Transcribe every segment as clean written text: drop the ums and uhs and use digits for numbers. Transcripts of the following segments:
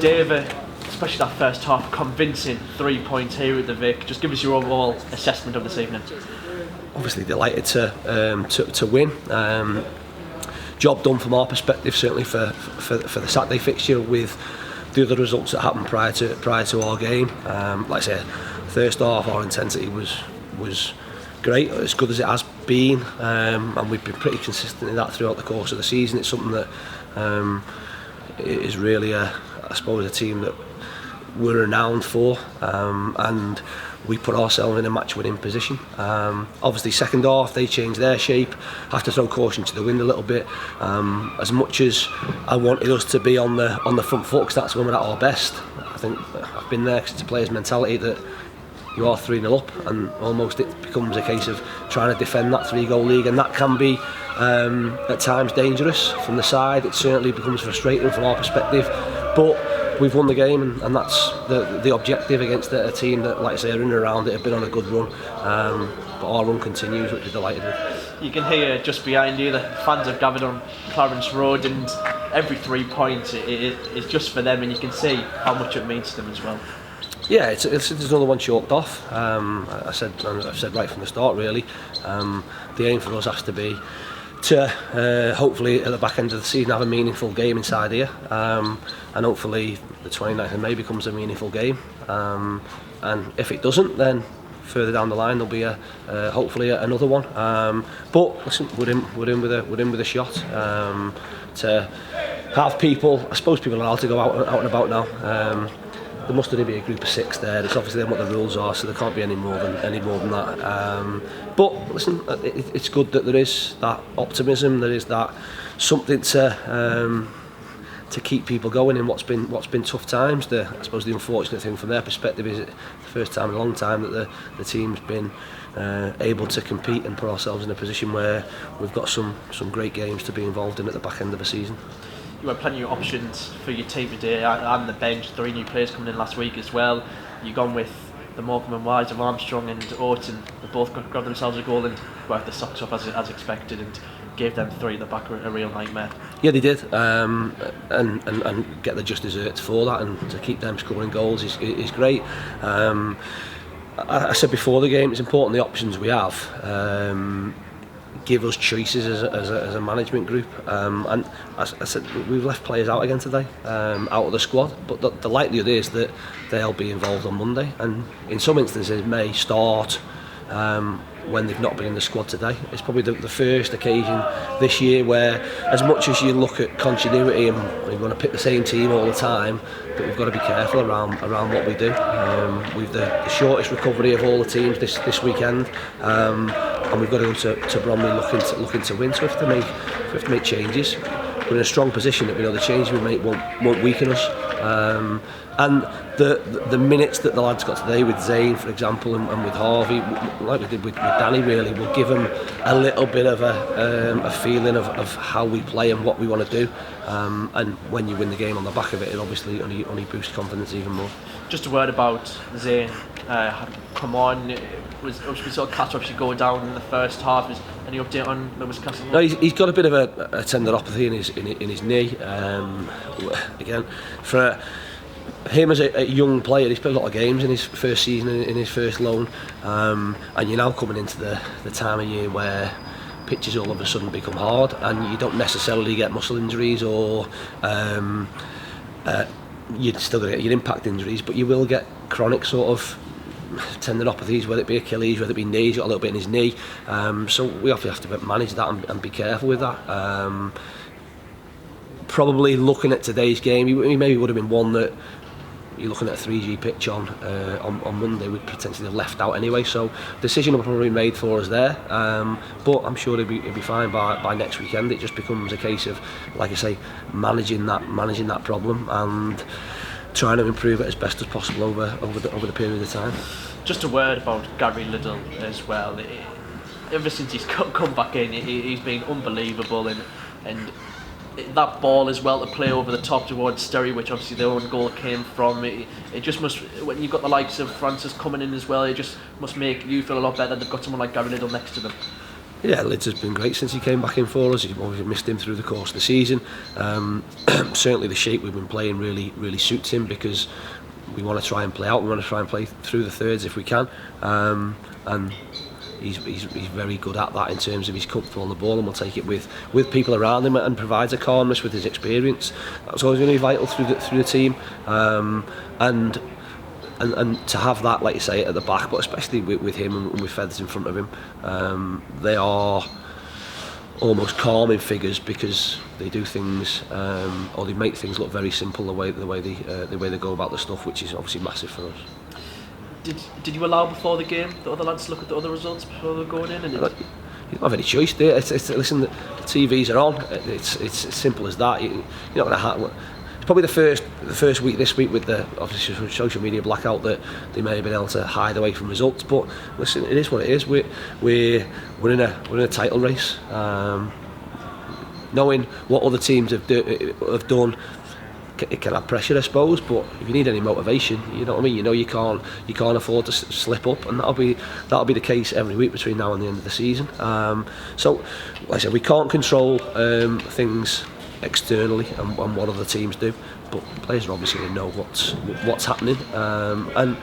David, especially that first half, convincing 3 points here at the Vic. Just give us your overall assessment of this evening. Obviously delighted to win. Job done from our perspective, certainly for the Saturday fixture with the other results that happened prior to our game. Like I said, first half our intensity was great, as good as it has been, and we've been pretty consistent in that throughout the course of the season. It's something that is really I suppose a team that we're renowned for, and we put ourselves in a match-winning position. Obviously, second half they changed their shape. Have to throw caution to the wind a little bit. As much as I wanted us to be on the front foot, because that's when we're at our best. I think I've been there because it's a player's mentality that you are 3-0 up, and almost it becomes a case of trying to defend that 3-goal lead, and that can be at times dangerous from the side. It certainly becomes frustrating from our perspective, but we've won the game, and that's the objective against a team that, like I say, are in and around it, have been on a good run, but our run continues, which we're delighted with. You can hear just behind you the fans have gathered on Clarence Road, and every 3 points is just for them, and you can see how much it means to them as well. Yeah, it's another one chalked off. I've said right from the start, really. The aim for us has to be to hopefully at the back end of the season have a meaningful game inside here, and hopefully the 29th of May becomes a meaningful game, and if it doesn't, then further down the line there'll be hopefully another one. But listen, we're in with a shot to have people. I suppose people are allowed to go out and about now. There must only be a group of 6 there. That's obviously what the rules are, so there can't be any more than that. But listen, it's good that there is that optimism. There is that something to keep people going in what's been tough times. I suppose the unfortunate thing from their perspective is it's the first time in a long time that the team's been able to compete and put ourselves in a position where we've got some great games to be involved in at the back end of the season. You had plenty of options for your team today, and the bench. 3 new players coming in last week as well. You've gone with the Morecambe and Wise of Armstrong and Orton. They both grabbed themselves a goal and worked the socks up as expected, and gave them 3 at the back a real nightmare. Yeah, they did, and get the just desserts for that, and to keep them scoring goals is great. I said before the game, it's important the options we have give us choices as a management group, and as I said, we've left players out again today, out of the squad, but the likelihood is that they'll be involved on Monday, and in some instances may start when they've not been in the squad today. It's probably the first occasion this year where, as much as you look at continuity and we want to pick the same team all the time, but we've got to be careful around what we do. We've the shortest recovery of all the teams this weekend, and we've got to go to Bromley looking to win. So we have to make changes. We're in a strong position that we know the changes we make won't weaken us. And the minutes that the lads got today with Zane, for example, and with Harvey, like we did with Danny, really will give them a little bit of a feeling of how we play and what we want to do. And when you win the game on the back of it, it obviously only boosts confidence even more. Just a word about Zane. Come on, we saw Castle obviously go down in the first half. Is any update on Lewis Castle? No, he's got a bit of a tendinopathy in his knee. Again, for him as a young player, he's played a lot of games in his first season, in his first loan, and you're now coming into the time of year where pitches all of a sudden become hard, and you don't necessarily get muscle injuries or you're still going to get your impact injuries, but you will get chronic sort of tendinopathies, whether it be Achilles, whether it be knee. He's got a little bit in his knee, so we have to manage that and be careful with that. Probably looking at today's game, he maybe would have been one that you're looking at a 3G pitch on Monday, we'd potentially have left out anyway. So decision will probably be made for us there, but I'm sure he'll be fine by next weekend. It just becomes a case of, like I say, managing that problem and trying to improve it as best as possible over the period of time. Just a word about Gary Liddle as well. Ever since he's come back in, he's been unbelievable, and that ball as well to play over the top towards Sterry, which obviously their own goal came from. It just must, when you've got the likes of Francis coming in as well, it just must make you feel a lot better that they've got someone like Gary Liddle next to them. Yeah, Lids has been great since he came back in for us. We've obviously missed him through the course of the season. Certainly the shape we've been playing really suits him, because we want to try and play out. We want to try and play through the thirds if we can. And he's very good at that in terms of he's comfortable on the ball and will take it with people around him and provides a calmness with his experience. That's always going to be vital through the team. And to have that, like you say, at the back, but especially with him and with Feathers in front of him, they are almost calming figures, because they do things, or they make things look very simple the way they go about the stuff, which is obviously massive for us. Did you allow before the game the other lads to look at the other results before they're going in? And you don't have any choice, do you? Listen, the TVs are on. It's as simple as that. You're not going to have. It's probably the first week this week with the obviously social media blackout that they may have been able to hide away from results. But listen, it is what it is. We're in a title race. Knowing what other teams have done, it can have pressure, I suppose. But if you need any motivation, you know what I mean. You know you can't afford to slip up, and that'll be the case every week between now and the end of the season. So, like I said, we can't control things externally and what other teams do, but players are obviously going to know what's happening, and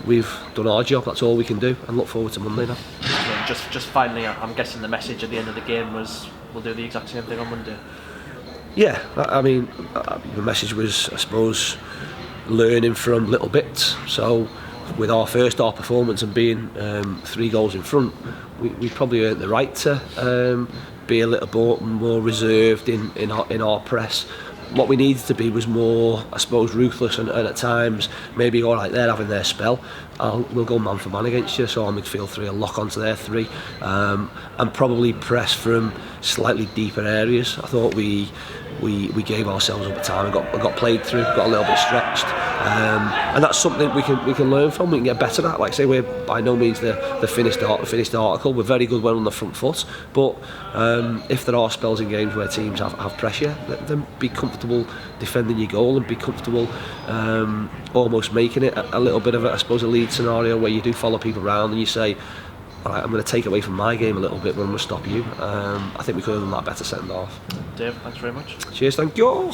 we've done our job. That's all we can do, and look forward to Monday now. Just finally, I'm guessing the message at the end of the game was we'll do the exact same thing on Monday. Yeah, I mean, the message was, I suppose, learning from little bits. So with our first half performance and being 3 goals in front, we probably earned the right to be a little more reserved in our press. What we needed to be was more, I suppose, ruthless, and at times maybe all right, they're having their spell, we'll go man for man against you, so our midfield 3 will lock onto their 3, and probably press from slightly deeper areas. I thought we gave ourselves up a time and got played through, got a little bit stretched, and that's something we can learn from. We can get better at. Like I say, we're by no means the finished article. We're very good well on the front foot, but if there are spells in games where teams have pressure, then be comfortable defending your goal and be comfortable almost making it a little bit of a, I suppose, a lead scenario where you do follow people around and you say, all right, I'm going to take away from my game a little bit, but I'm going to stop you. I think we could have done that better second half. Dave, thanks very much. Cheers, thank you.